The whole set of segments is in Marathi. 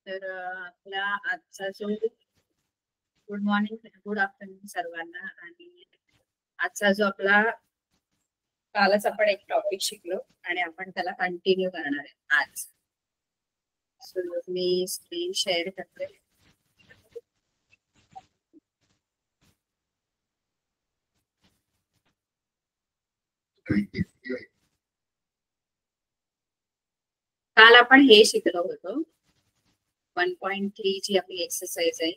तर आपला आजचा जो गुड मॉर्निंग गुड आफ्टरनून सर्वांना. आणि आजचा जो आपला कालच आपण एक टॉपिक शिकलो आणि आपण त्याला कंटिन्यू करणार आहे आज. सो मी स्क्रीन शेअर करते. काल आपण हे शिकलो होतो 1.3 जी आपली एक्सरसाइज आहे.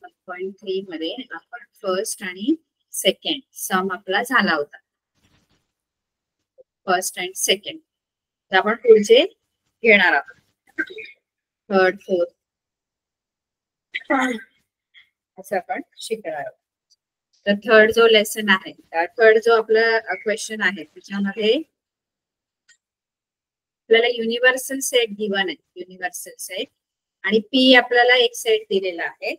1.3 मध्ये आपण फर्स्ट आणि सेकंड सम आपला झाला होता. First and second. तर आपण पुढचे घेणार आहोत. थर्ड फोर्थ असं आपण शिकणार आहोत. तर थर्ड जो लेसन आहे, थर्ड जो आपला क्वेश्चन आहे त्याच्यामध्ये आपल्याला युनिव्हर्सल सेट गिवन आहे. युनिव्हर्सल सेट आणि पी आपल्याला एक सेट दिलेला आहे.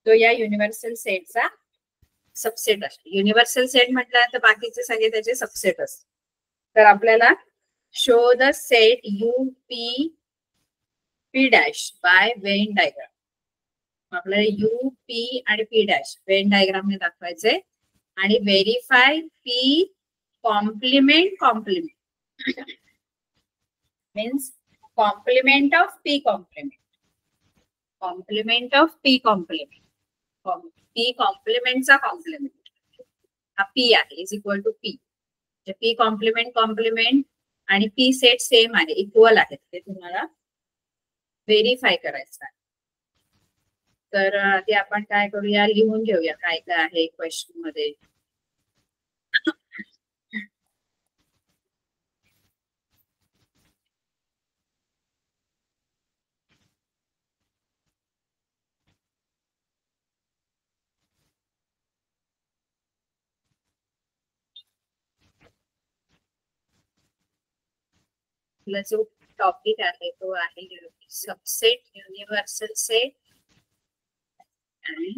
तो या युनिव्हर्सल सेटचा सबसेट असतो. युनिव्हर्सल सेट म्हटल्यानंतर बाकीचे सगळे त्याचे सबसेट असतात. तर आपल्याला show the set U P P dash by Venn diagram. आपल्याला यू पी आणि पी डॅश वेन डायग्रामने दाखवायचे आणि verify P complement means complement of P complement of P complement P कॉम्प्लिमेंटचा कॉम्प्लिमेंट हा पी आहे is equal to P. P complement आणि पी सेट सेम आहे, इक्वल आहेत, ते तुम्हाला व्हेरीफाय करायचं आहे. तर आधी आपण काय करूया, लिहून घेऊया काय काय आहे क्वेश्चन मध्ये. आपला जो टॉपिक आहे तो आहे सबसेट, युनिव्हर्सल सेट आणि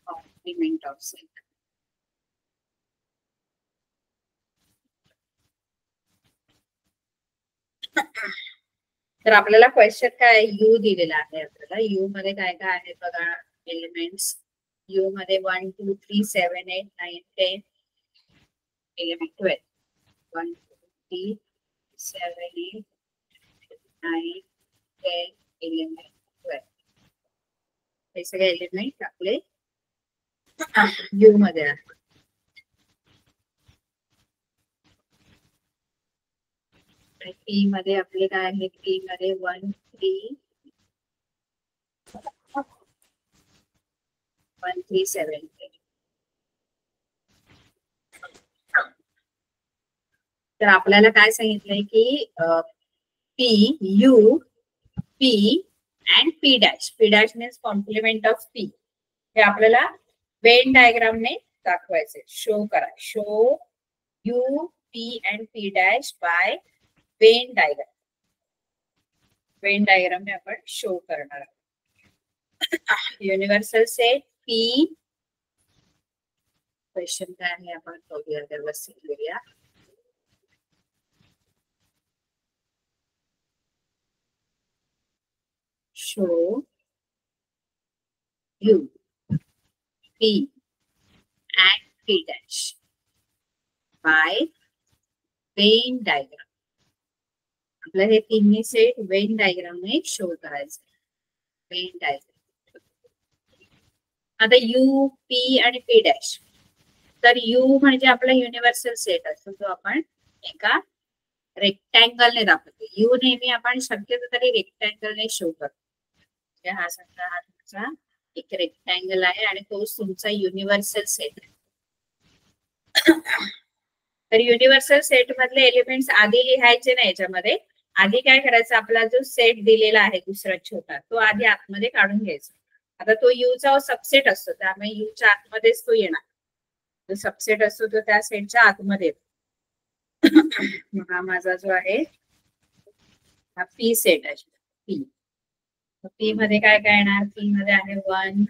कॉम्प्लिमेंट ऑफ सेट. तर आपल्याला क्वेश्चन काय, यू दिलेला आहे. आपल्याला यू मध्ये काय काय आहे बघा एलिमेंट्स. यू मध्ये 1 2 3 7 8 9 10 11 12. 1 2 3 7 8 9 10 11 12 हे सगळे एलिमेंट आपले यू मध्ये आहे. पी मध्ये आपले काय आहे, पी मध्ये 1 3 1 3 7 तर आपल्याला काय सांगितलंय की P U P and P dash. P dash means complement of P. हे आपल्याला वेन डायग्रामने दाखवायचे, शो करा. Show U P and P dash by Venn diagram. Venn डायग्रामने आपण शो करणार आहोत. Universal set P. क्वेश्चन काय आहे आपण बघूया, व्यवस्थित घेऊया. Show U P and P dash by Venn diagram. आपल्याला हे तिन्ही सेट वेन डायग्रामने शो करायचे. Venn diagram. आता यू पी आणि पी डॅश. तर यू म्हणजे आपला युनिव्हर्सल सेट असतो, जो आपण एका रेक्टँगलने दाखवतो. यू नेहमी आपण शक्यतो तरी रेक्टँगलने शो करतो. हा समजा हा तुमचा एक रेक्टँगल आहे आणि तोच तुमचा युनिव्हर्सल सेट आहे. तर युनिव्हर्सल सेट मधले एलिमेंट्स आधी लिहायचे नाही. याच्यामध्ये आधी काय करायचं, आपला जो सेट दिलेला आहे दुसरा छोटा, तो आधी आतमध्ये काढून घ्यायचा. आता तो यूचा सबसेट असतो, त्यामुळे यूच्या आतमध्येच तो येणार. जो सबसेट असतो तो त्या सेटच्या आतमध्ये येतो. हा माझा जो आहे हा पी सेट आहे. पी पी मध्ये काय काय येणार, पी मध्ये आहे 1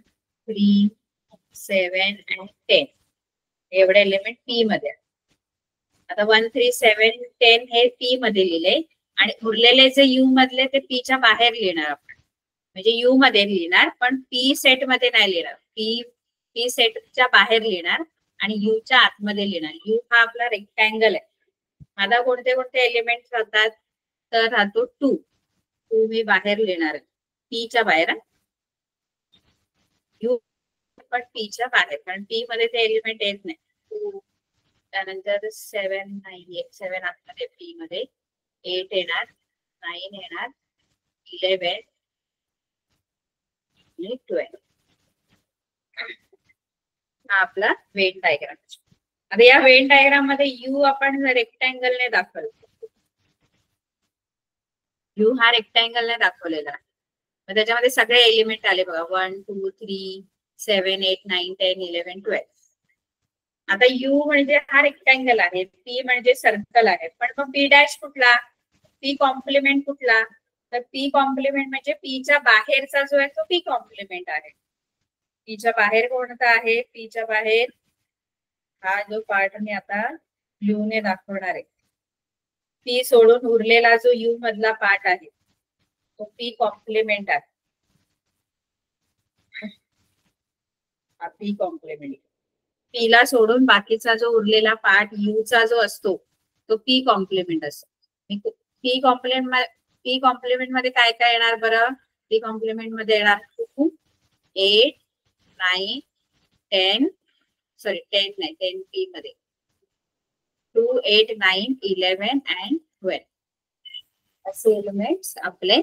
3 7 आणि 10 एवढे एलिमेंट पी मध्ये. आता 1 3 7 10 हे पी मध्ये लिहिले आणि उरलेले जे यू मधले ते पीच्या बाहेर लिहिणार आपण, म्हणजे यू मध्ये लिहिणार पण पी सेट मध्ये नाही लिहिणार. पी सेटच्या बाहेर लिहिणार आणि यूच्या आतमध्ये लिहिणार. यू हा आपला रेक्टँगल आहे. माझा कोणते कोणते एलिमेंट राहतात, तर राहतो टू मी बाहेर लिहिणार पीच्या बाहेर. यू पण पीच्या बाहेर, कारण पी मध्ये ते एलिमेंट येत नाही. त्यानंतर 7 नाही, 7 आतमध्ये पी मध्ये, 8 येणार, 9 येणार, 11 आणि 12. हा आपला वेन डायग्राम. आता या वेन डायग्राम मध्ये यू आपण रेक्टँगलने दाखवलं. यू हा रेक्टँगलने दाखवलेला. त्याच्यामध्ये सगळे एलिमेंट आले बघा, 1 2 3 7 8 9 10 11 12. आता यू म्हणजे हा रेक्टँगल आहे, पी म्हणजे सर्कल आहे, पण मग पी डॅश कुठला, पी कॉम्प्लिमेंट कुठला, तर पी कॉम्प्लिमेंट म्हणजे पीच्या बाहेरचा जो आहे तो पी कॉम्प्लिमेंट आहे. पीच्या बाहेर कोणता आहे, पीच्या बाहेर हा जो पार्ट मी आता यू ने दाखवणार आहे. पी सोडून उरलेला जो यू मधला पार्ट आहे तो पी कॉम्प्लिमेंट आहे. पी कॉम्प्लिमेंट, पीला सोडून बाकीचा जो उरलेला पार्ट यूचा जो असतो तो पी कॉम्प्लिमेंट असतो. पी कॉम्प्लिमेंट मध्ये काय काय येणार बरं, पी कॉम्प्लिमेंट मध्ये येणार 2 8 9 10, सॉरी 10 नाही, 10 पी मध्ये 2 8 9 11 and 12 असे एलिमेंट्स आपले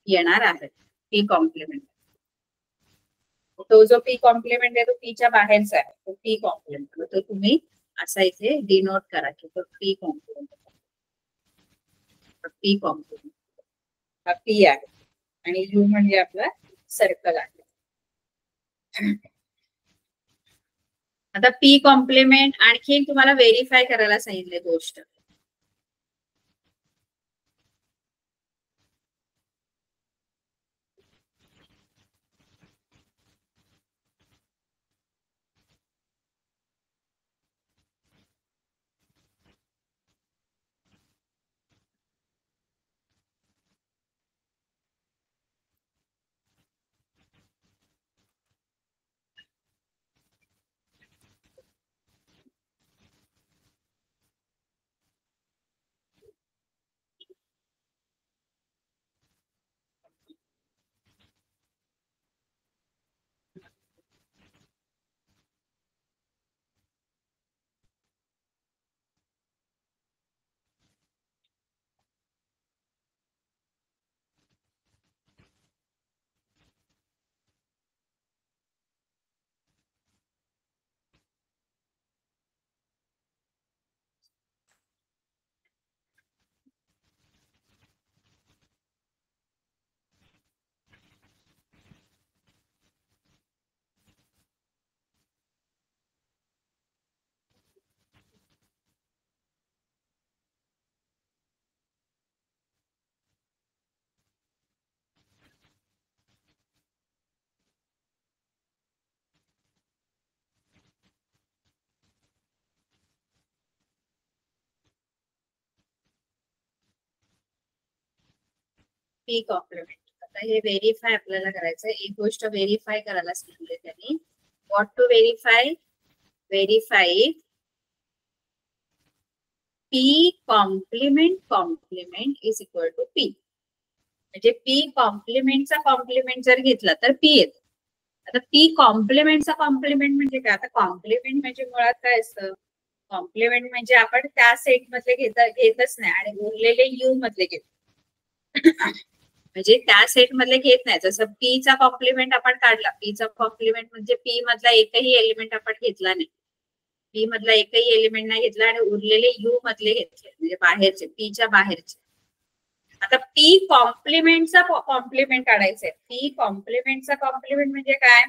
येणार आहेत पी कॉम्प्लिमेंट. तो जो पी कॉम्प्लिमेंट आहे तो पीच्या बाहेरचा आहे, तो पी कॉम्प्लिमेंट. तो तुम्ही असा इथे डिनोट करा की तो पी कॉम्प्लिमेंट. पी कॉम्प्लिमेंट हा पी आहे आणि यू म्हणजे आपला सर्कल आहे. आता पी कॉम्प्लिमेंट आणखी तुम्हाला व्हेरीफाय करायला सांगितले गोष्ट. P complement. आता हे व्हेरीफाय आपल्याला करायचं. एक गोष्ट व्हेरीफाय करायला सांगितले त्यांनी. What to verify, verify P complement is equal to P. म्हणजे पी कॉम्प्लिमेंटचा कॉम्प्लिमेंट जर घेतला तर पी येतो. आता पी कॉम्प्लिमेंटचा कॉम्प्लिमेंट म्हणजे काय, आता कॉम्प्लिमेंट म्हणजे मुळात काय असतं, कॉम्प्लिमेंट म्हणजे आपण त्या सेट मधले घेतच नाही आणि उरलेले यू मधले घेतो. म्हणजे त्या सेट मधले घेत नाही. जसं पी चा कॉम्प्लिमेंट आपण काढला, पी चा कॉम्प्लिमेंट म्हणजे पी मधला एकही एलिमेंट आपण घेतला नाही, पी मधला एकही एलिमेंट नाही घेतला आणि उरलेले यू मधले घेतले, म्हणजे बाहेरचे, पीच्या बाहेरचे. आता पी कॉम्प्लिमेंटचा कॉम्प्लिमेंट काढायचंय. पी कॉम्प्लिमेंटचा कॉम्प्लिमेंट म्हणजे काय,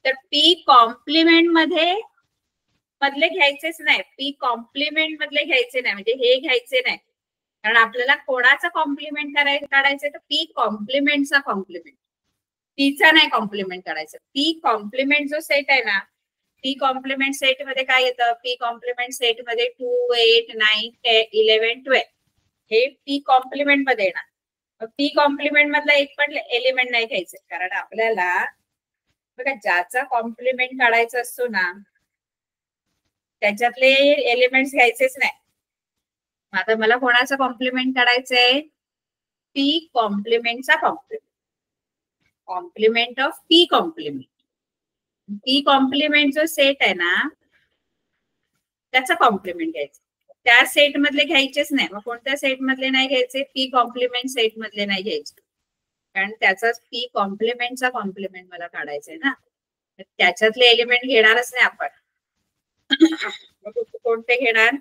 तर पी कॉम्प्लिमेंट मधले घ्यायचेच नाही, पी कॉम्प्लिमेंट मधले घ्यायचे नाही, म्हणजे हे घ्यायचे नाही. कारण आपल्याला कोणाचा कॉम्प्लिमेंट काढायचं तर पी कॉम्प्लिमेंटचा कॉम्प्लिमेंट, पीचा नाही कॉम्प्लिमेंट काढायचं. पी कॉम्प्लिमेंट जो सेट आहे ना, पी कॉम्प्लिमेंट सेट मध्ये काय येतं, पी कॉम्प्लिमेंट सेट मध्ये 2 8 9 10 11 12 हे पी कॉम्प्लिमेंट मध्ये येणार. पी कॉम्प्लिमेंट मधला एक पण एलिमेंट नाही घ्यायचं, कारण आपल्याला बघा ज्याचा कॉम्प्लिमेंट काढायचा असतो ना त्याच्यातले एलिमेंट्स घ्यायचेच नाही. आता मला कोणाचा कॉम्प्लिमेंट काढायचंय? पी कॉम्प्लिमेंटचा complement of P complement. P complement जो सेट आहे ना त्याचा कॉम्प्लिमेंट घ्यायचा. त्या सेट मधले घ्यायचेच नाही. मग कोणत्या सेट मधले नाही घ्यायचे? पी कॉम्प्लिमेंट सेट मधले नाही घ्यायचे, कारण त्याचाच पी कॉम्प्लिमेंटचा कॉम्प्लिमेंट मला काढायचंय ना. त्याच्यातले एलिमेंट घेणारच नाही आपण. कोणते घेणार?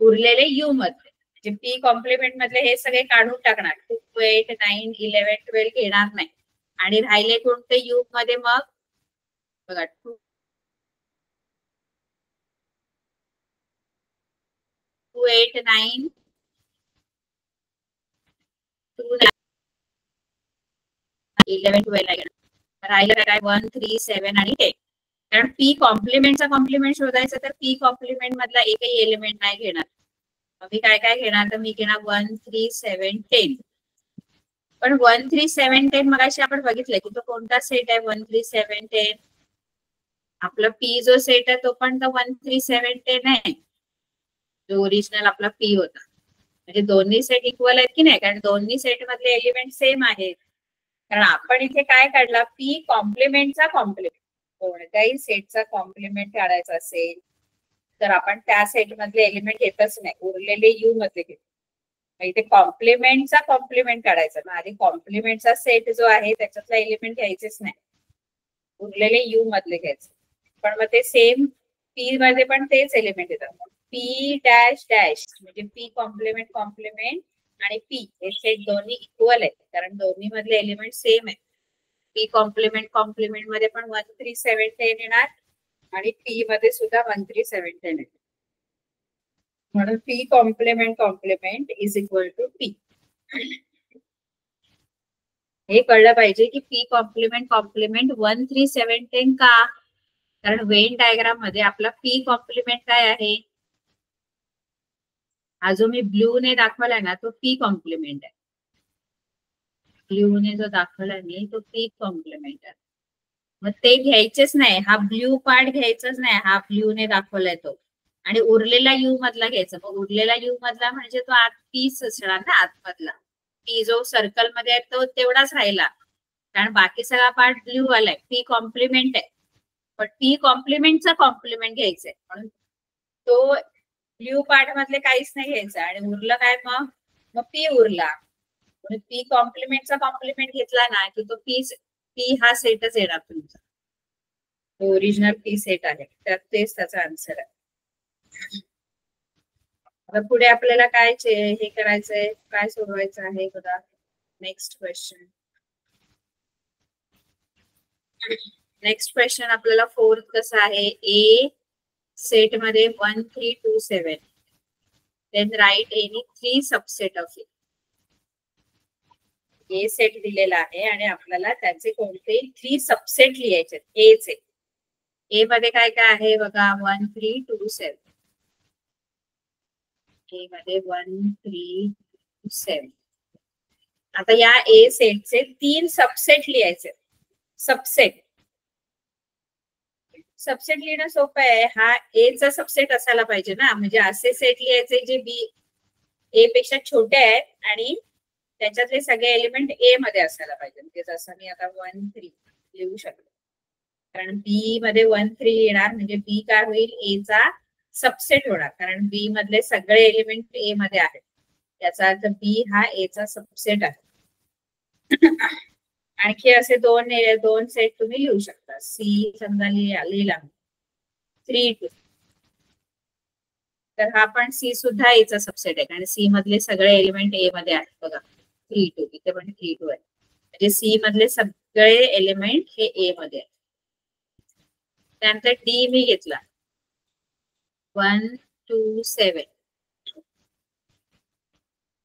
उरलेले यू मध्ये, म्हणजे पी कॉम्प्लिमेंट मधले हे सगळे काढून टाकणार. 2, 8, 9, 11, 12 घेणार नाही. आणि राहिले कोणते यू मध्ये? मग बघा 2, 8, 9, 2, 11, 12 राहिलं काय? 1, 3, 7 आणि 10. कारण पी कॉम्प्लिमेंटचा कॉम्प्लिमेंट शोधायचं तर पी कॉम्प्लिमेंट मधला एकही एलिमेंट नाही घेणार. मी काय काय घेणार? तर मी घेणार 1, 3, 7, 10. पण 1, 3, 7, 10 मगाशी आपण बघितलं की तो कोणता सेट आहे? 1, 3, 7, 10. आपला पी जो सेट आहे तो पण तर 1, 3, 7, 10 आहे, जो ओरिजिनल आपला पी होता. म्हणजे दोन्ही सेट इक्वल आहेत की नाही? कारण दोन्ही सेट मधले एलिमेंट सेम आहेत. कारण आपण इथे काय काढला? पी कॉम्प्लिमेंटचा कॉम्प्लिमेंट. कोणत्याही सेटचा कॉम्प्लिमेंट काढायचा असेल तर आपण त्या सेट मधले एलिमेंट घेतच नाही, उरलेले यू मध्ये घेतो. इथे कॉम्प्लिमेंटचा कॉम्प्लिमेंट काढायचा ना. आधी कॉम्प्लिमेंटचा सेट जो आहे त्याच्यातला एलिमेंट घ्यायचेच नाही, उरलेले यू मधले घ्यायचे. पण मग ते सेम पी मध्ये पण तेच एलिमेंट येतात. पी डॅश डॅश म्हणजे पी कॉम्प्लिमेंट कॉम्प्लिमेंट आणि पी हे सेट दोन्ही इक्वल आहेत, कारण दोन्ही मधले एलिमेंट सेम आहेत. पी कॉम्प्लिमेंट कॉम्प्लिमेंट मध्ये पण 1, 3, 7, 10 येणार आणि पी मध्ये सुद्धा 1, 3, 7, 10 येणार. म्हणून P complement complement is equal to P. हे कळलं पाहिजे की पी कॉम्प्लिमेंट कॉम्प्लिमेंट 1, 3, 7, 10 का? कारण वेन डायग्राम मध्ये आपला पी कॉम्प्लिमेंट काय आहे? हा जो मी ब्ल्यू ने दाखवलाय ना तो पी कॉम्प्लिमेंट आहे. ब्ल्यू ने जो दाखवलाय मी तो पी कॉम्प्लिमेंट आहे. मग ते घ्यायचेच नाही. हा ब्ल्यू पार्ट घ्यायचाच नाही, हा ब्ल्यू ने दाखवलाय तो. आणि उरलेला यू मधला घ्यायचा. मग उरलेला यू मधला म्हणजे तो आत पीस असणार ना आतमधला. पी जो सर्कल मध्ये आहे तो तेवढाच राहिला, कारण बाकी सगळा पार्ट ब्ल्यू आलाय. पी कॉम्प्लिमेंट आहे, पण पी कॉम्प्लिमेंटचा कॉम्प्लिमेंट घ्यायचंय. म्हणून तो ब्ल्यू पार्ट मधले काहीच नाही घ्यायचं. आणि उरलं काय? मग पी उरला. पी कॉम्प्लिमेंटचा कॉम्प्लिमेंट घेतला ना की तो पी हा सेटच येणार तुमचा, ओरिजिनल पी सेट आहे. तर तेच त्याचा आन्सर आहे. आता पुढे आपल्याला काय हे करायचंय, काय सोडवायचं आहे बघा. Next question. नेक्स्ट क्वेश्चन आपल्याला 4th कसं आहे? ए सेट मध्ये 1, 3, 2, 7 then write any 3 subset of it. A set दिलेला आहे आणि आपल्याला त्याचे कोणते 3 सबसेट लिहायचे. ए चे ए मध्ये काय काय आहे बघा? 1, 3, 2, 7. ए मध्ये 1, 3, 2, 7. आता या ए सेटचे 3 सबसेट लिहायचे. सबसेट लिहिणं सोपं आहे. हा ए चा सबसेट असायला पाहिजे ना. म्हणजे असे सेट लिहायचे जे बी ए पेक्षा छोटे आहेत आणि त्याच्यातले सगळे एलिमेंट ए मध्ये असायला पाहिजे. म्हणजे जसं मी आता 1, 3 लिहू शकतो, कारण बी मध्ये 1, 3 येणार म्हणजे बी काय होईल? ए चा सबसेट होणार, कारण बी मधले सगळे एलिमेंट ए मध्ये आहेत. त्याचा अर्थ बी हा ए चा सबसेट आहे. आणखी असे दोन सेट तुम्ही लिहू शकता. सी समजा लिहिला 3, 2, तर हा पण सी सुद्धा एचा सबसेट आहे, कारण सी मधले सगळे एलिमेंट ए मध्ये आहेत. बघा 3, 2 इथे पण 3, 2 आहे, म्हणजे सी मधले सगळे एलिमेंट हे ए मध्ये आहेत. त्यानंतर डी मी घेतला 1, 2, 7,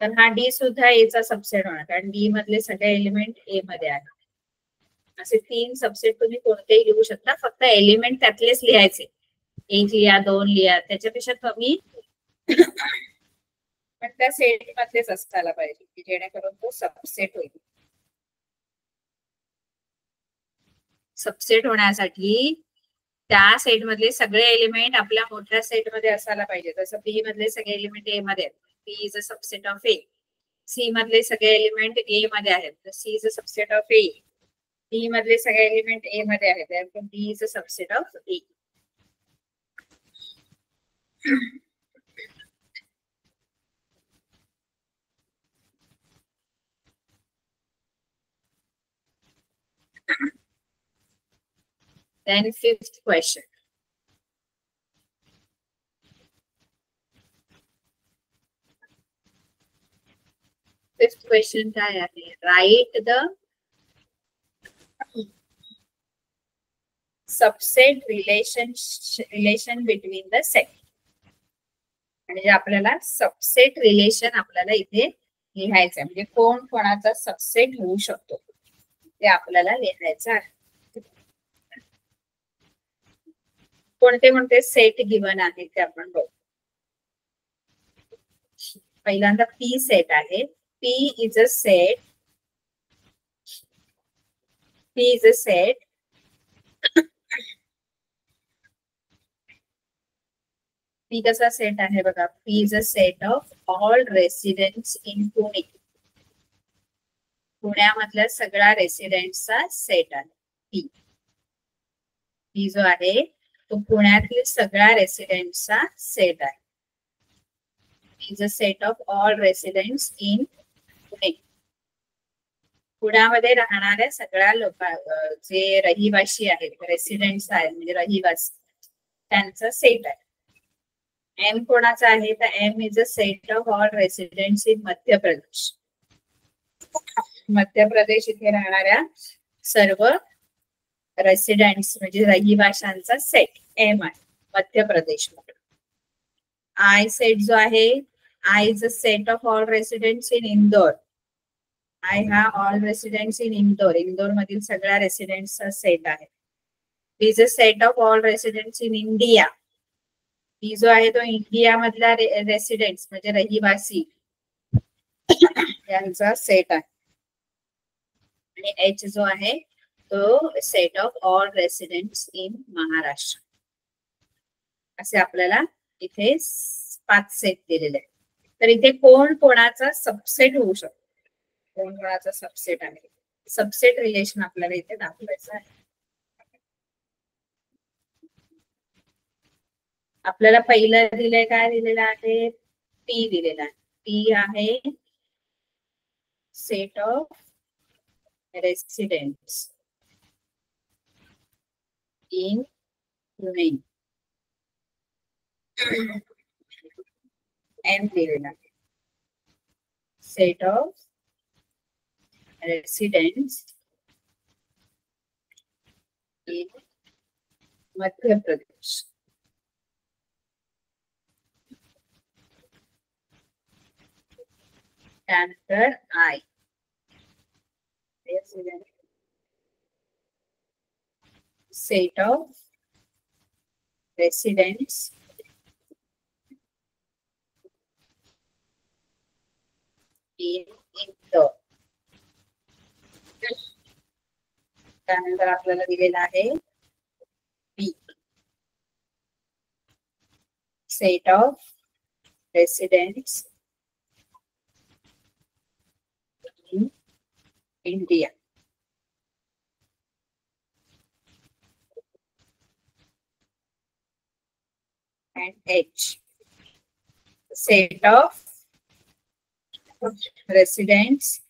तर हा डी सुद्धा एचा सबसेट होणार, कारण डी मधले सगळे एलिमेंट ए मध्ये आहेत. असे 3 सबसेट तुम्ही कोणतेही लिहू शकता, फक्त एलिमेंट त्यातलेच लिहायचे. 1 लिहा, 2 लिहा, त्याच्यापेक्षा कमी पण त्या सेट मध्येच असायला पाहिजे की जेणेकरून तो सबसेट होईल. सबसेट होण्यासाठी त्या सेट मधले सगळे एलिमेंट आपल्या मोठ्या सेट मध्ये असायला पाहिजे. जसं पी मधले सगळे एलिमेंट ए मध्ये आहेत, P is a subset of A. C मधले सगळे एलिमेंट ए मध्ये आहेत, तर C is a subset of A. D मधले सगळे एलिमेंट ए मध्ये आहेत, therefore D is a subset of A. Then fifth question. Fifth question काय आहे? Write the subset relation between the set. म्हणजे आपल्याला सबसेट रिलेशन आपल्याला इथे लिहायचं आहे. म्हणजे कोण कोणाचा सबसेट होऊ शकतो ते आपल्याला लिहायचं आहे. कोणते कोणते सेट गिवन आहेत ते आपण बघू. पहिल्यांदा पी सेट आहे. P is a set. P is a set P कसा सेट आहे बघा. P is a set of all residents in Pune. पुण्यामधल्या सगळ्या रेसिडेंट्सचा सेट आहे पी. पी जो आहे तो पुण्यातील सगळ्या रेसिडेंट्सचा सेट आहे. Is a set of all residents in Pune. पुण्यामध्ये राहणाऱ्या सगळ्या जे रहिवासी आहेत, रेसिडेंट्स आहेत म्हणजे रहिवासी, त्यांचा सेट आहे. एम कोणाचा आहे तर M is a set of all residents in Madhya Pradesh. Madhya Pradesh इथे राहणाऱ्या सर्व रेसिडेंट्स म्हणजे रहिवाशांचा सेट एम आहे मध्य प्रदेश मध्ये. आय सेट जो आहे, I is a set of all residents in Indore. I हा all residents in Indore, Indore मधील सगळ्या रेसिडेंट्सचा सेट आहे. Is a set of all residents in India. P जो आहे तो इंडिया मधला रेसिडेंट्स म्हणजे रहिवासी यांचा सेट आहे. आणि एच जो आहे तो set of all residents in Maharashtra. असे आपल्याला इथे 5 सेट दिलेले आहेत. तर इथे कोण कोणाचा सबसेट होऊ शकतो, कोण कोणाचा सबसेट आहे, सबसेट रिलेशन आपल्याला इथे दाखवायचं आहे. आपल्याला पहिलं दिलंय काय दिलेलं आहे, पी दिलेला आहे. पी आहे set of residents in Pune. M दिलेला आहे set of residents in Madhya Pradesh. त्यानंतर I set of residents in Indore. त्यानंतर आपल्याला दिलेला आहे B set of residents in India. and H set of residents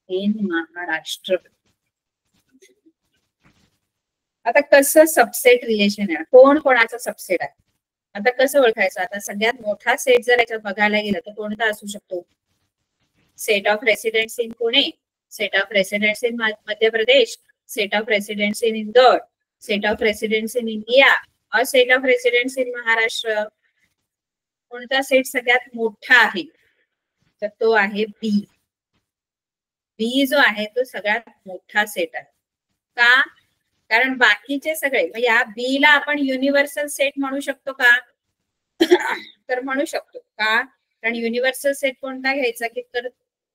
in Maharashtra. आता कसं सबसेट रिलेशन आहे, कोण कोणाचा सबसेट आहे, आता कसं ओळखायचं. आता सगळ्यात मोठा सेट जर याच्यात बघायला गेलं तर कोणता असू शकतो, set of residents in Pune, set of residents in Madhya Pradesh, set of residents in Indore, set of residents in India और set of residents in Maharashtra. कोणता सेट सगळ्यात मोठा आहे तर तो आहे बी. बी जो आहे तो सगळ्यात मोठा सेट आहे. का, कारण बाकीचे सगळे या बी ला आपण युनिव्हर्सल सेट म्हणू शकतो का तर म्हणू शकतो. का? कारण युनिव्हर्सल सेट कोणता घ्यायचा की तर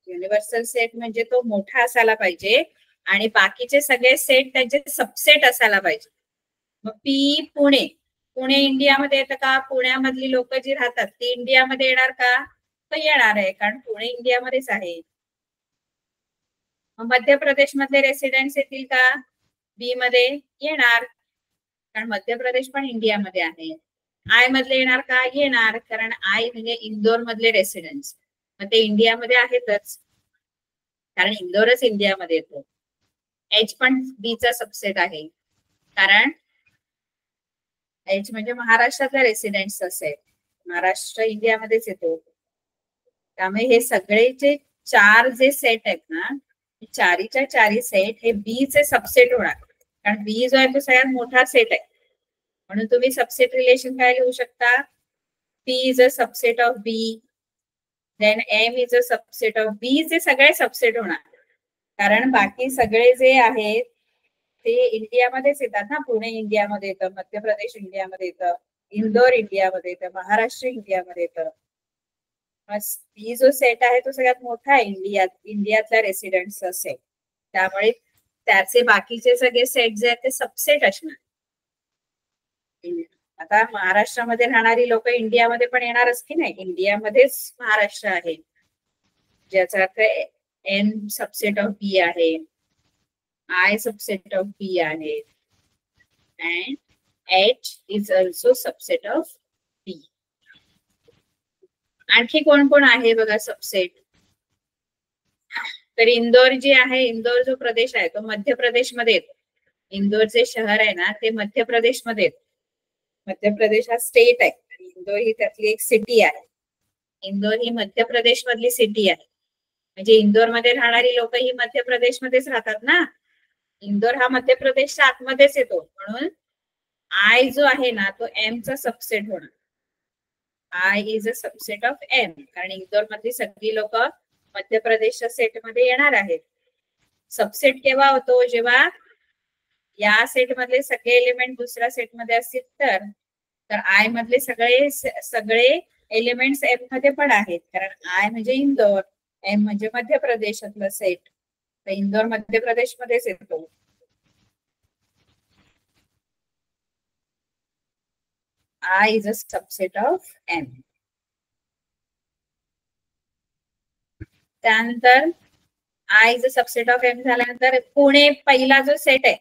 युनिव्हर्सल सेट म्हणजे तो मोठा असायला पाहिजे आणि बाकीचे सगळे सेट त्याचे सबसेट असायला पाहिजे. मग पी पुणे, पुणे इंडियामध्ये येतं का? पुण्यामधली लोक जी राहतात ती इंडियामध्ये येणार का? तर येणार आहे, कारण पुणे इंडियामध्येच आहे. मग मध्य प्रदेश मधले रेसिडेंट्स येतील का? बी मध्ये येणार, कारण मध्य प्रदेश पण इंडियामध्ये आहे. आय मधले येणार का? येणार, कारण आय म्हणजे इंदोर मधले रेसिडेंट्स, मग ते इंडियामध्ये आहेतच, कारण इंदोरच इंडियामध्ये येतो. एच पण बी चा सबसेट आहे, कारण एच म्हणजे महाराष्ट्रातल्या रेसिडेंट्स असेल, महाराष्ट्र इंडियामध्येच येतो. त्यामुळे हे सगळे जे चार जे सेट आहेत ना, चारीच्या चारी सेट हे बी चे सबसेट होणार, कारण बी जो आहे तो सगळ्यात मोठा सेट आहे. म्हणून तुम्ही सबसेट रिलेशन काय लिहू शकता? P is a subset of B, then M is a subset of B. चे सगळे सबसेट होणार, कारण बाकी सगळे जे आहेत ते इंडियामध्येच येतात ना. पुणे इंडियामध्ये येतं, मध्य प्रदेश इंडियामध्ये येतं, इंदोर इंडियामध्ये येतं, महाराष्ट्र इंडियामध्ये येतं. बी जो सेट आहे तो सगळ्यात मोठा आहे इंडियातल्या रेसिडेंट्सचा सेट, त्यामुळे त्याचे बाकीचे सगळे सेट जे आहेत ते सबसेट असणार. आता महाराष्ट्रामध्ये राहणारी लोक इंडियामध्ये पण येणारच की नाही, इंडियामध्येच महाराष्ट्र आहे, ज्याचा अर्थ एन सबसेट ऑफ बी आहे, आय सबसेट ऑफ बी आहे, and H is also subset of B. आणखी कोण कोण आहे बघा सबसेट? तर इंदोर जी आहे, इंदोर जो प्रदेश आहे तो मध्य प्रदेशमध्ये येतो. इंदोर जे शहर आहे ना ते मध्य प्रदेशमध्ये येतो. मध्य प्रदेश हा स्टेट आहे आणि इंदोर ही त्यातली एक सिटी आहे. इंदोर ही मध्य प्रदेश मधली सिटी आहे, म्हणजे इंदोर मध्ये राहणारी लोक ही मध्य प्रदेशमध्येच राहतात ना. इंदोर हा मध्य प्रदेशच्या आतमध्येच येतो, म्हणून आय जो आहे ना तो एम चा सबसेट होणार. I is a subset of M, कारण इंदोर मधली सगळी लोक मध्य प्रदेशच्या सेट मध्ये येणार आहेत. सबसेट केव्हा होतो? जेव्हा या सेट मधले सगळे एलिमेंट दुसऱ्या सेट मध्ये असतील तर आय मधले सगळे एलिमेंट्स एम मध्ये पण आहेत, कारण आय म्हणजे इंदोर, एम म्हणजे मध्य प्रदेशातलं सेट, तर इंदोर मध्य प्रदेश मध्येच येतो. I is a subset of M. त्यानंतर I is a subset of M झाल्यानंतर पुणे पहिला जो सेट आहे,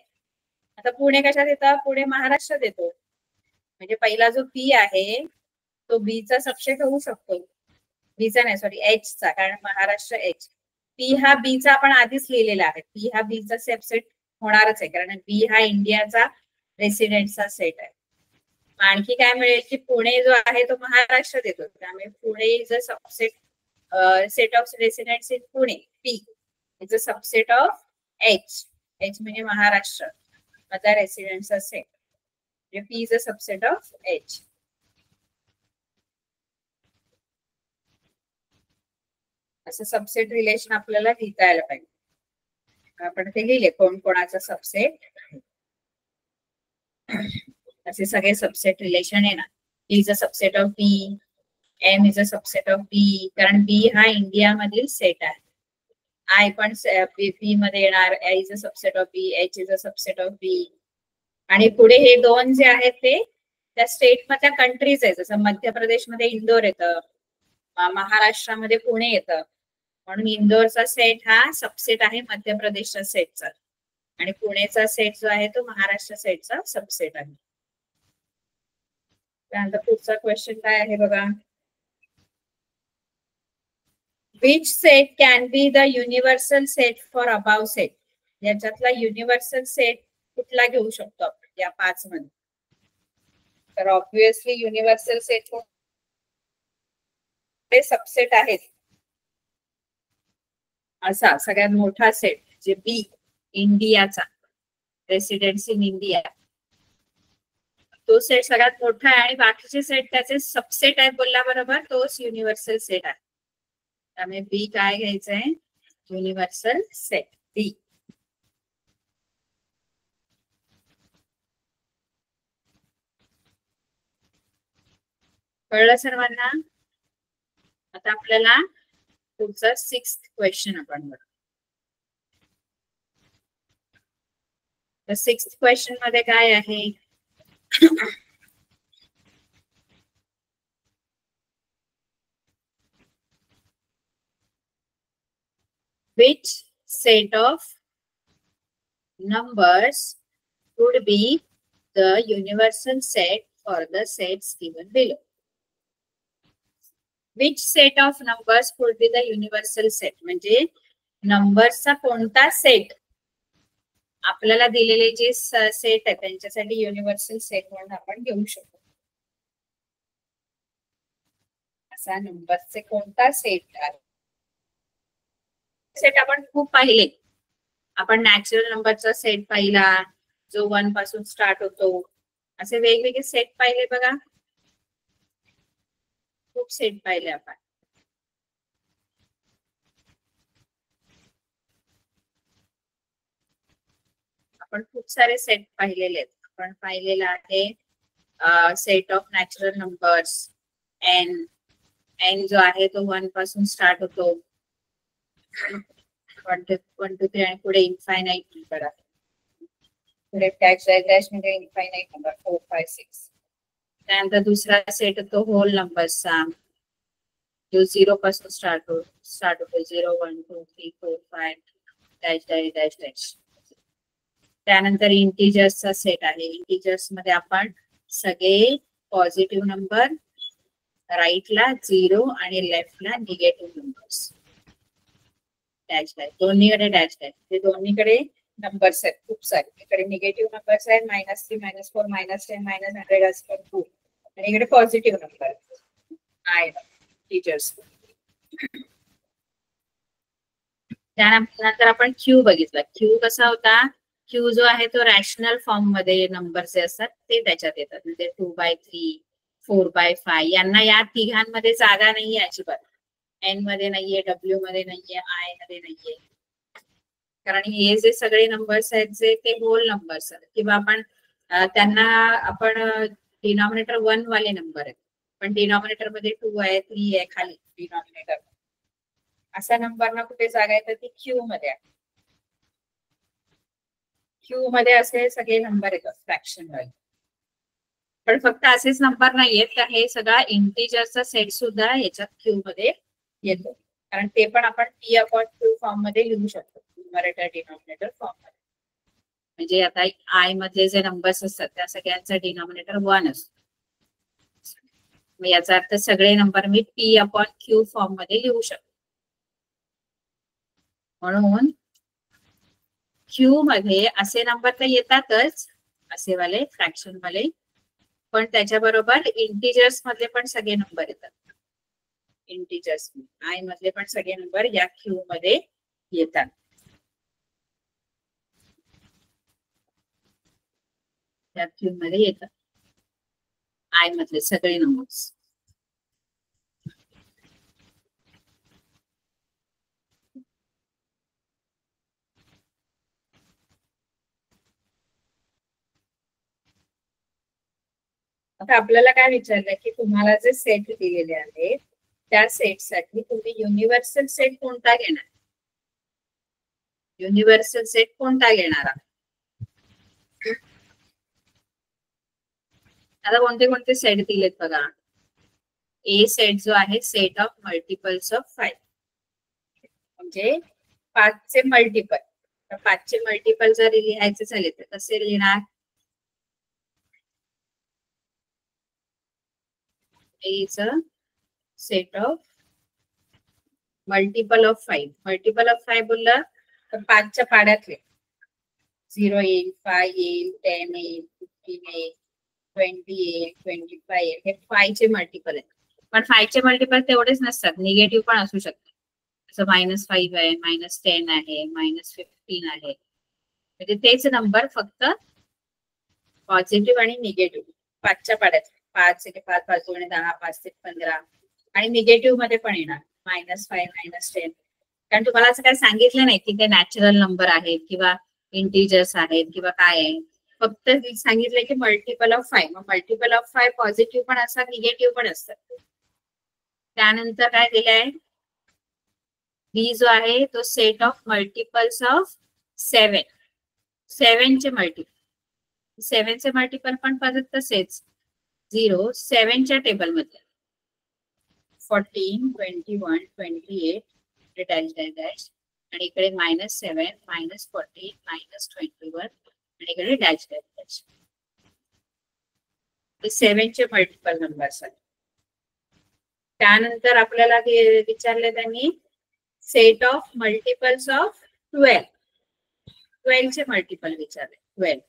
आता पुणे कशात येतं? पुणे महाराष्ट्रात येतो, म्हणजे पहिला जो पी आहे तो बी चा सबसेट होऊ शकतो. बी चा नाही, सॉरी एच चा, कारण महाराष्ट्र एच. पी हा बी चा आपण आधीच लिहिलेला आहे, पी हा बी चा सबसेट होणारच आहे, कारण बी हा इंडियाचा रेसिडेंटचा सेट आहे. आणखी काय मिळेल की पुणे जो आहे तो महाराष्ट्रात येतो, त्यामुळे Pune is a subset set of residents in Pune. P is a subset of H, H म्हणजे महाराष्ट्र मधला रेसिडेंट्सचा सेट, म्हणजे P is a subset of H. असं सबसेट रिलेशन आपल्याला लिहिता यायला पाहिजे. आपण ते लिहिले कोण कोणाचा सबसेट, असे सगळे सबसेट रिलेशन आहे ना. Is a subset of B, M is a subset of B, कारण बी हा इंडिया मधील सेट आहे. आय पण बी मध्ये येणार, is a subset of B, H is a subset of B. आणि पुढे हे दोन जे आहेत ते त्या स्टेट मधल्या कंट्रीज आहेत, जसं मध्य प्रदेशमध्ये इंदोर येतं, महाराष्ट्रामध्ये पुणे येतं, म्हणून इंदोरचा सेट हा सबसेट आहे मध्य प्रदेशच्या सेटचा, आणि पुणेचा सेट जो आहे तो महाराष्ट्र सेटचा सबसेट आहे. त्यानंतर पुढचा क्वेश्चन काय आहे बघा. Which set can be the universal set for above set? याच्यातला युनिव्हर्सल सेट कुठला घेऊ शकतो आपण या 5 मध्ये? तर ऑब्विसली युनिव्हर्सल सेट सबसेट आहेत असा सगळ्यात मोठा सेट जे बी इंडियाचा, रेसिडेंट्स इन इंडिया, तो सेट सगळ्यात मोठा आहे, आणि बाकीचे सेट त्याचे सबसेट आहेत बोलल्या बरोबर तोच युनिव्हर्सल सेट आहे. त्यामुळे बी काय घ्यायचंय? युनिव्हर्सल सेट बी. कळलं सर्वांना? आता आपल्याला पुढचा 6th क्वेश्चन आपण बघू. तर 6th क्वेश्चन मध्ये काय आहे? Which set of numbers would be the universal set for the sets given below? Which set of numbers would be the universal set? म्हणजे नंबर्सचा कोणता सेट आपल्याला दिलेले जे सेट आहे त्यांच्यासाठी युनिव्हर्सल सेट म्हणून आपण घेऊ शकतो. असा नंबरचे कोणता सेट आहे? सेट आपण खूप पाहिले. आपण नॅचरल नंबरचा सेट पाहिला जो 1 पासून स्टार्ट होतो. असे वेगवेगळे सेट पाहिले बघा. खूप सेट पाहिले आपण. आपण खूप सारे सेट पाहिलेले आहेत. आपण पाहिलेला आहे set of natural numbers N. N जो आहे तो 1 पासून स्टार्ट होतो. 1 2 3 आणि पुढे इन्फायनाइट नंबर आहे. पुढे डॅश डॅश डॅश म्हणजे इन्फायनाइट नंबर 4 5 6. त्यानंतर दुसरा सेट होतो होल नंबर्सचा जो 0 पासून स्टार्ट होतो 0 1 2 3 4 5 डॅश डॅश डॅश डॅश. त्यानंतर इंटिजर्सचा सेट आहे. इंटिजर्स मध्ये आपण सगळे पॉझिटिव्ह नंबर, राईटला 0 आणि लेफ्टला निगेटिव्ह नंबर्स. डॅश डॅश दोन्हीकडे डॅश डॅश हे दोन्हीकडे नंबर्स आहेत खूप सारे. इकडे निगेटिव्ह नंबर्स आहेत -3 -4 -10 -100 असं 2 आणि इकडे पॉझिटिव्ह नंबर आहे टीचर्स. त्यानंतर आपण क्यू बघितला. क्यू कसा होता? क्यू जो आहे तो रॅशनल फॉर्म मध्ये नंबर जे असतात ते त्याच्यात येतात. म्हणजे 2/3 4/5 यांना या तिघांमध्ये जागा नाहीये अजिबात. एन मध्ये नाहीये, डब्ल्यू मध्ये नाहीये, आय मध्ये नाहीये. कारण हे जे सगळे नंबर्स आहेत जे ते होल नंबर्स आहेत किंवा आपण त्यांना आपण डिनॉमिनेटर 1 वाले नंबर आहेत. पण डिनॉमिनेटर मध्ये 2 आहे 3 आहे खाली डिनॉमिनेटर. अशा नंबरना कुठे जागा आहे तर ती क्यू मध्ये आहे. क्यू मध्ये असे सगळे नंबर येतात फ्रॅक्शन वाले. पण फक्त असेच नंबर नाहीयेत तर हे सगळा इंटिजरचा सेट सुद्धा याच्यात क्यू मध्ये येतो. कारण ते पण आपण P/Q फॉर्म मध्ये लिहू शकतो. न्यूमरेटर डिनॉमिनेटर फॉर्म मध्ये. म्हणजे आता आय मधले जे नंबर्स असतात त्या सगळ्यांचा डिनॉमिनेटर 1 असतो. मग याचा अर्थ सगळे नंबर मी P/Q फॉर्म मध्ये लिहू शकतो. म्हणून क्यू मध्ये असे नंबर तर येतातच असे वाले फ्रॅक्शन वाले, पण त्याच्याबरोबर इंटिजर्स मधले पण सगळे नंबर येतात. इंटिजर्स आय मधले पण सगळे नंबर या क्यू मध्ये येतात. त्या क्यू मध्ये येतात आय मधले सगळे नंबर्स. आता आपल्याला काय विचारलंय की तुम्हाला जे सेट दिलेले आहेत त्या सेटसाठी तुम्ही युनिव्हर्सल सेट कोणता घेणार? युनिव्हर्सल सेट कोणता घेणार? आता कोणते कोणते सेट दिलेत बघा. ए सेट जो आहे सेट ऑफ मल्टिपल्स ऑफ 5 म्हणजे 5 चे मल्टिपल. तर 5 चे मल्टिपल जर लिहायचे झाले तर कसे लिहिणार? A is a set of multiple of 5. Multiple of 5 बोललं तर 5 च्या पाड्यातले 0 येईल, 5 येईल, 10 येईल, 15 येईल, 20 येईल, 25 येईल. हे 5 चे मल्टिपल आहेत. पण 5 चे मल्टिपल तेवढेच नसतात, निगेटिव्ह पण असू शकतात. जसं -5 आहे, -10 आहे, -15 आहे. म्हणजे तेच नंबर फक्त पॉझिटिव्ह आणि निगेटिव्ह 5 च्या पाड्यात. 5 ते 5 5 2 10 5 ते 15 आणि निगेटिव्ह मध्ये पण येणार -5 -10. कारण तुम्हाला असं काही सांगितलं नाही की ते नॅचरल नंबर आहेत किंवा इंटिजर्स आहेत किंवा काय आहे. फक्त सांगितलंय की मल्टिपल ऑफ 5. मग मल्टिपल ऑफ 5 पॉझिटिव्ह पण असतात, निगेटिव्ह पण असतात. त्यानंतर काय दिलंय, बी जो आहे तो सेट ऑफ मल्टिपल्स ऑफ 7. 7चे मल्टिपल, 7चे मल्टिपल पण परत तसेच 0 7च्या टेबल मध्ये 14 21 28 डॅश डॅश डॅश आणि इकडे -7 -14 -21 आणि इकडे डॅश डॅश डॅश. 7चे मल्टिपल नंबर्स आहेत. त्यानंतर आपल्याला विचारले त्यांनी सेट ऑफ मल्टिपल्स ऑफ 12. 12चे मल्टिपल विचारले. 12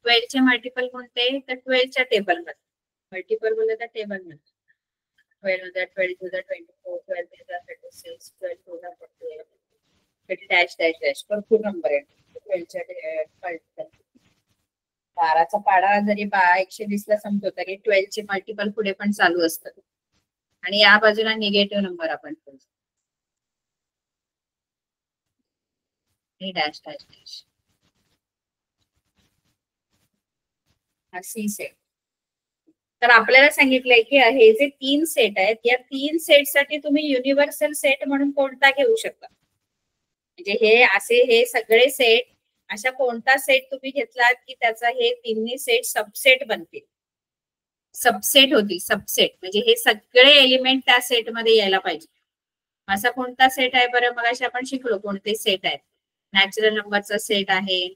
12चे मल्टिपल कोणते, तर 12च्या टेबल मध्ये मल्टिपल बोलले तर टेबल मध्ये 12 मध्ये 12 to the 24 12 to the 36 12 to the 48 dash dash dash भरपूर नंबर आहे 12च्या मल्टिपल. 12चा पाडा जरी 120 ला संपतो तरी 12चे मल्टिपल पुढे पण चालू असतात आणि या बाजूला निगेटिव्ह नंबर आपण dash dash dash. C set. तर आपल्याला सांगितलंय की हे जे 3 सेट आहेत या 3 सेट साठी तुम्ही युनिव्हर्सल सेट म्हणून कोणता घेऊ शकता, म्हणजे हे सगळे सेट अशा कोणता सेट तुम्ही घेतलात की त्याचा हे तिन्ही सेट सबसेट बनतील, सबसेट होतील. सबसेट म्हणजे हे सगळे एलिमेंट त्या सेट मध्ये यायला पाहिजे. असा कोणता सेट आहे बरं, मग अशी आपण शिकलो कोणते सेट आहेत. नॅचरल नंबरचा सेट आहे,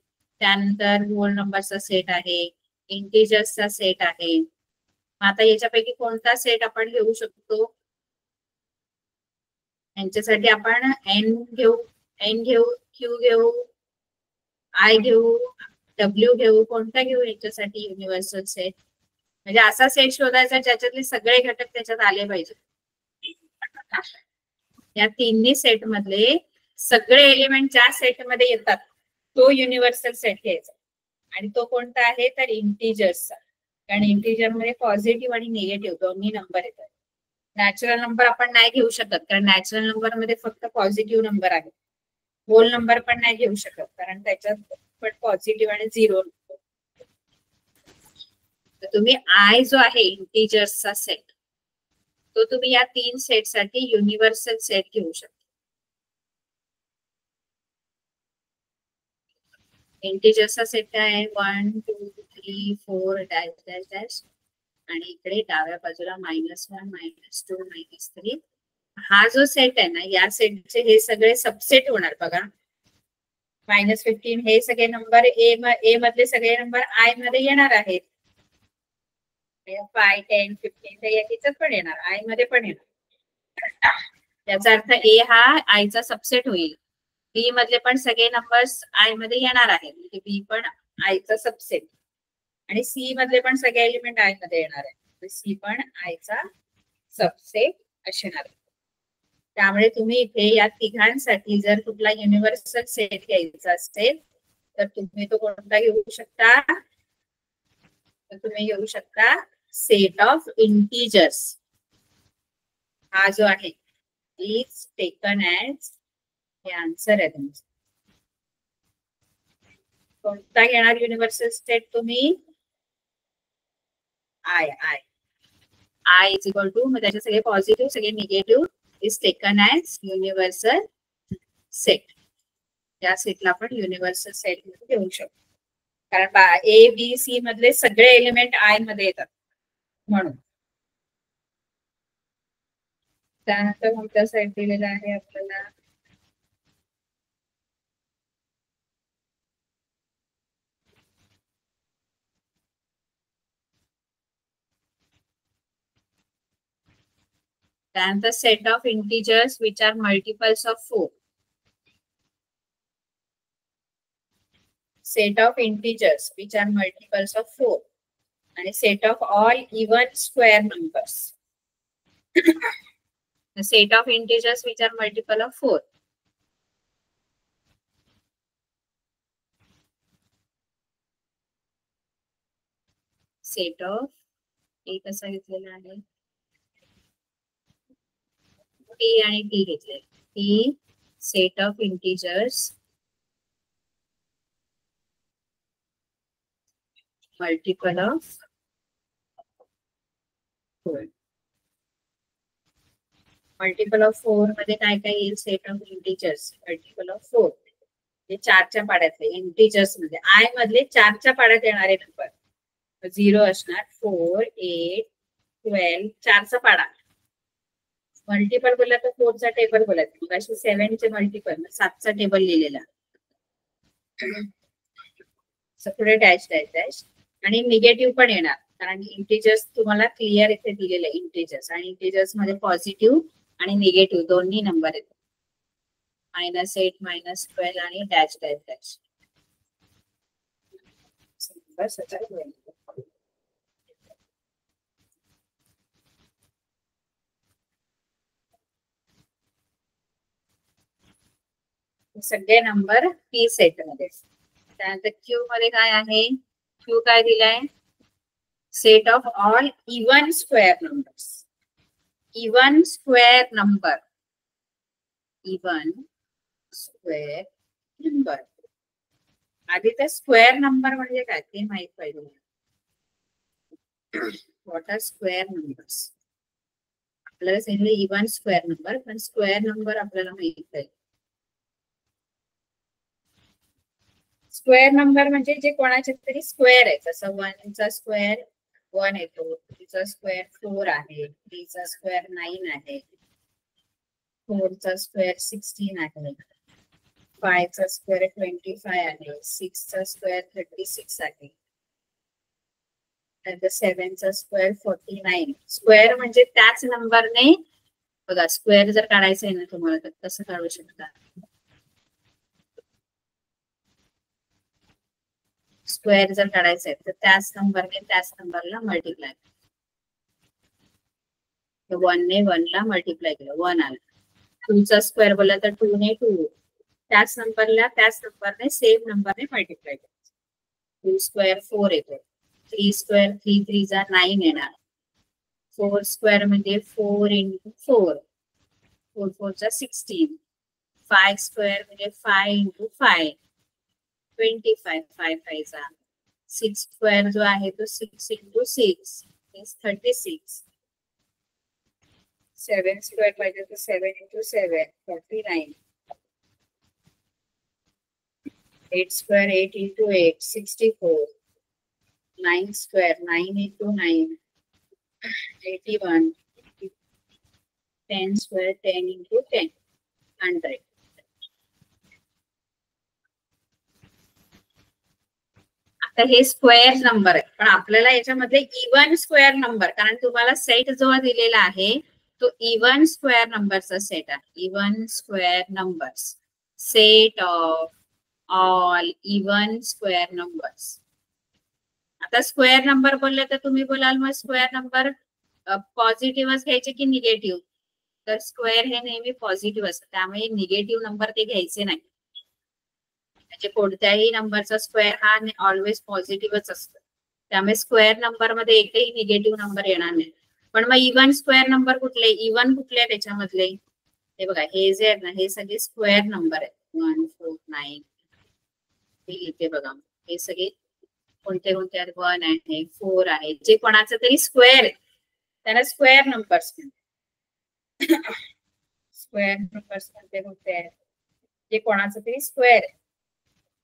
त्यानंतर होल नंबरचा सेट आहे, इंटिजर्सचा सेट आहे. आता याच्यापैकी कोणता सेट आपण घेऊ शकतो, यांच्यासाठी आपण एन घेऊ, क्यू घेऊ, आय घेऊ, डब्ल्यू घेऊ, कोणता घेऊ याच्यासाठी युनिव्हर्सल सेट. म्हणजे असा सेट शोधायचा ज्याच्यातले सगळे घटक त्याच्यात आले पाहिजे. या तिन्ही सेट मधले सगळे एलिमेंट ज्या सेट मध्ये येतात तो युनिव्हर्सल सेट घ्यायचा. आणि तो कोणता आहे तर इंटिजर्सचा, कारण इंटिजर मध्ये पॉझिटिव्ह आणि निगेटिव्ह दोन्ही नंबर येतात. नॅचरल नंबर आपण नाही घेऊ शकत कारण नॅचरल नंबर मध्ये फक्त पॉझिटिव्ह नंबर आहे. होल नंबर पण नाही घेऊ शकत कारण त्याच्यात पण पॉझिटिव्ह आणि 0. तर तुम्ही आय जो आहे इंटिजर्सचा सेट तो तुम्ही या 3 सेट साठी युनिव्हर्सल सेट घेऊ शकता. इंटिजर्सचा सेट काय आहे 1 2 3 4 डॅश डॅश डॅश आणि इकडे डाव्या बाजूला -1 -2 -3. हा जो सेट आहे ना या सेटचे हे सगळे सबसेट होणार बघा. -15 हे सगळे नंबर ए मधले सगळे नंबर आय मध्ये येणार आहेत. 5 10 15 याच्यात पण येणार, आय मध्ये पण येणार. त्याचा अर्थ ए हा आयचा सबसेट होईल. बी मधले पण सगळे नंबर्स आय मध्ये येणार आहेत, म्हणजे बी पण आयचा सबसेट. आणि सी मधले पण सगळे एलिमेंट आय मध्ये येणार आहेत, सी पण आयचा सबसेट असणार आहे. त्यामुळे तुम्ही इथे या तिघांसाठी जर कुठला युनिव्हर्सल सेट घ्यायचा असेल तर तुम्ही तो कोणता घेऊ शकता, तर तुम्ही घेऊ शकता सेट ऑफ इंटिजर्स. हा जो आहे इज टेकन ऍज, हे आन्सर आहे तुमचं. कोणता घेणार युनिव्हर्सल सेट तुम्ही, I I I is equal to, मग त्याचे सगळे पॉझिटिव्ह सगळे negative is taken as universal set. या सेटला आपण युनिव्हर्सल सेट मध्ये घेऊ शकतो कारण ए बी सी मधले सगळे एलिमेंट आय मध्ये येतात म्हणून. त्यानंतर कोणता सेट दिलेला आहे आपल्याला, त्यानंतर set of integers which are multiples of 4. Set of integers which are multiples of 4 आणि set of all even square numbers. Set of integers which are multiple of 4. Set of A कसा घेतलेला आहे, टी आणि टी घेतले. T set of integers multiple of 4. Multiple of 4 मध्ये काय काय येईल? Set of integers. Multiple of 4 हे 4च्या पाड्यातले इंटिजर्स मध्ये आय मधले 4च्या पाड्यात येणारे नंबर. 0 असणार, 4, 8, 12, 4चा पाडा. मल्टिपल बोलला तर 4चा टेबल बोलायचं. मग अशी 7चे मल्टिपल 7चा टेबल लिहिलेला. पुढे डॅश डॅश डॅश आणि निगेटिव्ह पण येणार कारण इंटिजर्स तुम्हाला क्लिअर इथे दिलेले इंटिजर्स आणि इंटिजर्स मध्ये पॉझिटिव्ह आणि निगेटिव्ह दोन्ही नंबर येतात. -8, -12 आणि डॅश डॅश डॅश. सगळे नंबर पी सेट मध्ये. त्यानंतर क्यू मध्ये काय आहे? क्यू काय दिलाय? Set of all even square numbers. Even square number. Even square number. आधी तर स्क्वेअर नंबर म्हणजे काय ते माहित पाहिजे. What are square numbers? आपल्याला सांगितलं इवन स्क्वेअर नंबर, पण स्क्वेअर नंबर आपल्याला माहित पाहिजे. स्क्वेअर नंबर म्हणजे जे कोणाचे तरी स्क्वेअर आहे. जसं 1चा स्क्वेअर 1 येतो, 2चा स्क्वेअर 4 आहे, 3चा स्क्वेअर 9 आहे, 4चा स्क्वेअर 16 आहे, 5चा स्क्वेअर 25 आहे, 6चा स्क्वेअर 36 आहे, 7चा स्क्वेअर 49. स्क्वेअर म्हणजे त्याच नंबरने बघा. स्क्वेअर जर काढायचं आहे ना तुम्हाला तर कसं काढू शकता? स्क्वेअर जर काढायचं आहे तर त्याच नंबरने त्याच नंबरला मल्टिप्लाय. 1 ने 1 ला मल्टिप्लाय केलं, 1 आला. 2चा स्क्वेअर बोलला तर 2 ने 2. त्याच नंबरला त्याच नंबरने सेम नंबरने मल्टिप्लाय केलं. 2 स्क्वेअर 4 येतो. 3 स्क्वेअर 3 3 जा 9 येणार. 4 स्क्वेअर म्हणजे 4 × 4. 4 4 जा 16. 5 स्क्वेअर म्हणजे 5 × 5. 25. 5 5 जा. 6 स्क्वेअर जो आहे तो 6 × 6 is 36. 7 स्क्वेअर पाहिजे तर 7 × 7 49. 8 स्क्वेअर 8 × 8 64. 9 स्क्वेअर 9 × 9 81. 10 स्क्वेअर 10 × 10 100. आता हे स्क्वेअर नंबर आहे, पण आपल्याला याच्यामध्ये इवन स्क्वेअर नंबर, कारण तुम्हाला सेट जो दिलेला आहे तो इवन स्क्वेअर नंबरचा सेट आहे. Even square numbers. Set of all even square numbers. आता स्क्वेअर नंबर बोलले तर तुम्ही बोलाल मग स्क्वेअर नंबर पॉझिटिव्हच घ्यायचे की निगेटिव्ह? तर स्क्वेअर हे नेहमी पॉझिटिव्ह असतं, त्यामुळे निगेटिव्ह नंबर ते घ्यायचे नाही. म्हणजे कोणत्याही नंबरचा स्क्वेअर हा ऑलवेज पॉझिटिव्हच असतो, त्यामुळे स्क्वेअर नंबर मध्ये एकही निगेटिव्ह नंबर येणार नाही. पण मग इवन स्क्वेअर नंबर कुठले? इवन कुठले त्याच्यामधले? हे बघा, हे जे आहेत ना हे सगळे स्क्वेअर नंबर आहेत. 1 4 9 हे इथे बघा, हे सगळे कोणते कोणते आहेत? 1 आहे, 4 आहे, जे कोणाचं तरी स्क्वेअर आहे त्याला स्क्वेअर नंबर्स म्हणतात. स्क्वेअर नंबर्स कोणते कोणते आहेत? जे कोणाचं तरी स्क्वेअर आहे.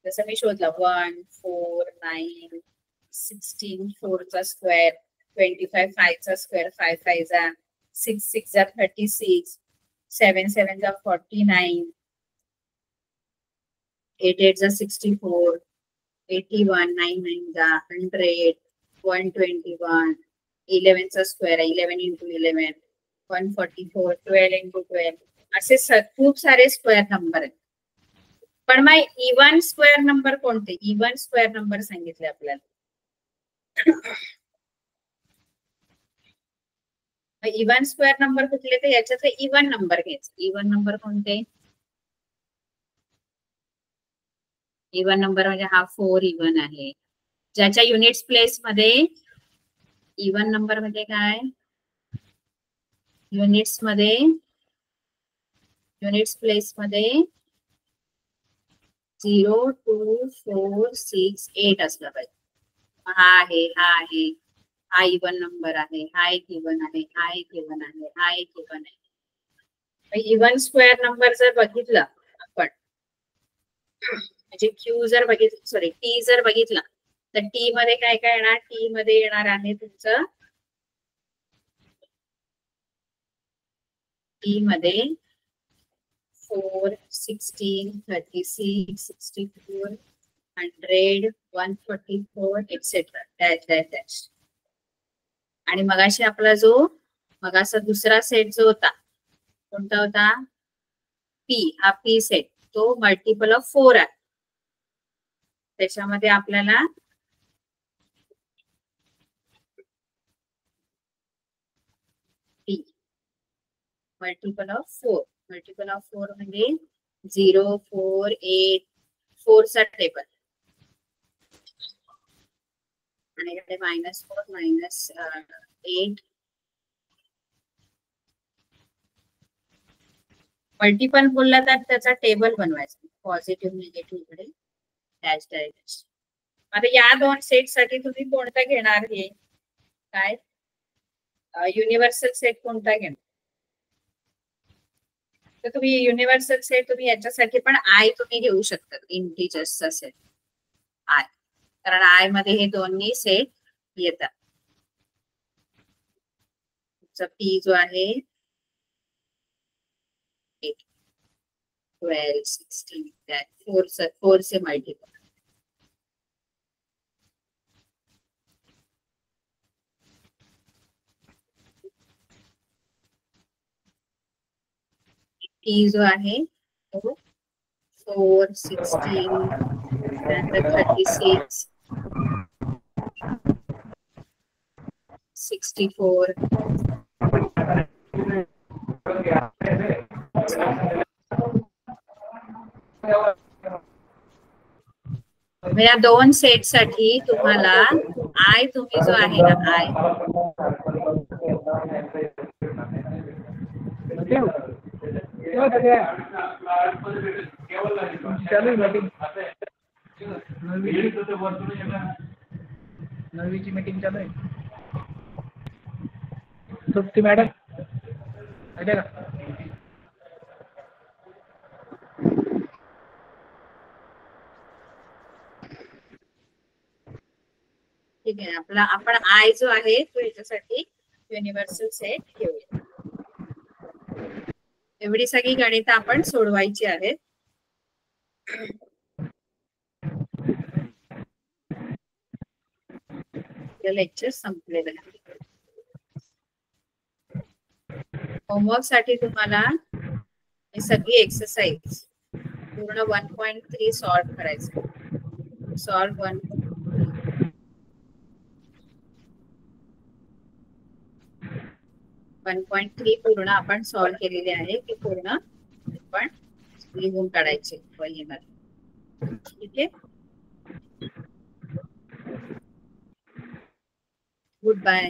जसं मी शोधलं 1 4 9 16 4चा स्क्वेअर, 25 5चा स्क्वेअर 5 5 जा, 6 6 जा 36, 7 7 जा 49, 8 8 जा 64, 81 9 9 जा 100, 121, 11चा स्क्वेअर 11 × 11, 144, 12 × 12. असे खूप सारे स्क्वेअर नंबर आहेत. पण मग इवन स्क्वेअर नंबर कोणते? इवन स्क्वेअर नंबर सांगितले आपल्याला. इवन स्क्वेअर नंबर कुठले? तर याच्यातले इवन नंबर घ्यायचे. इवन नंबर कोणते? इवन नंबर म्हणजे हा 4 इवन आहे, ज्याच्या युनिट्स प्लेस मध्ये. इवन नंबर म्हणजे काय? युनिट्स मध्ये, युनिट्स प्लेस मध्ये 0 2 4 6 8 असलं पाहिजे. हा आहे, हा इवन नंबर आहे, हा एक इवन आहे, हा एक इवन आहे, हा एक इवन आहे. इवन स्क्वेअर नंबर जर बघितलं आपण, म्हणजे क्यू जर बघितलं, सॉरी टी जर बघितला, तर टी मध्ये काय काय येणार? टी मध्ये येणार आहे तुमचं, टी मध्ये 4, 16, 36, 64, 100, 144 एक्सेट्रा डॅश डॅश डॅश. आणि मगाशी आपला जो मगाचा दुसरा सेट जो होता, कोणता होता? पी. हा पी सेट तो मल्टिपल ऑफ 4 आहे. त्याच्यामध्ये आपल्याला P multiple of 4, multiple of 4 म्हणजे 0, 4, 8, 4 चा टेबल, आणि इकडे -4, -8. मल्टिपल बोलला तर त्याचा टेबल बनवायचा, पॉझिटिव्ह निगेटिव्ह इकडे डॅश डॅश डॅश. आता या दोन सेट साठी तुम्ही कोणता घेणार? हे काय युनिव्हर्सल सेट कोणता घेणार? तर तुम्ही युनिव्हर्सल सेट तुम्ही याच्यासाठी पण आय तुम्ही घेऊ शकता, इंटिजर्सचा सेट आय, कारण आय मध्ये हे दोन्ही सेट येतात. तुमचा पी जो आहे 8, 12, 16, 4 से मल्टीपल. टी जो आहे तो 4, 16, त्यानंतर 36, 64. या दोन सेट साठी तुम्हाला आय तुम्ही जो आहे ना आय नववीची मीटिंग चालू आहे. तृप्ती मॅडम माहिती आहे का? ठीक आहे. आपला आपण आय जो आहे तो याच्यासाठी युनिव्हर्सल सेट घेऊया. एवढी सगळी गणितं आपण सोडवायची आहेत. लेक्चर संपलेलं आहे. होमवर्क साठी तुम्हाला ही सगळी एक्सरसाइज पूर्ण 1.3 सॉल्व करायचं. सॉल्व 1.3 पूर्ण आपण सॉल्व केलेले आहे. ते पूर्ण आपण लिहून काढायचे वहीमध्ये. ठीक आहे. Good bye.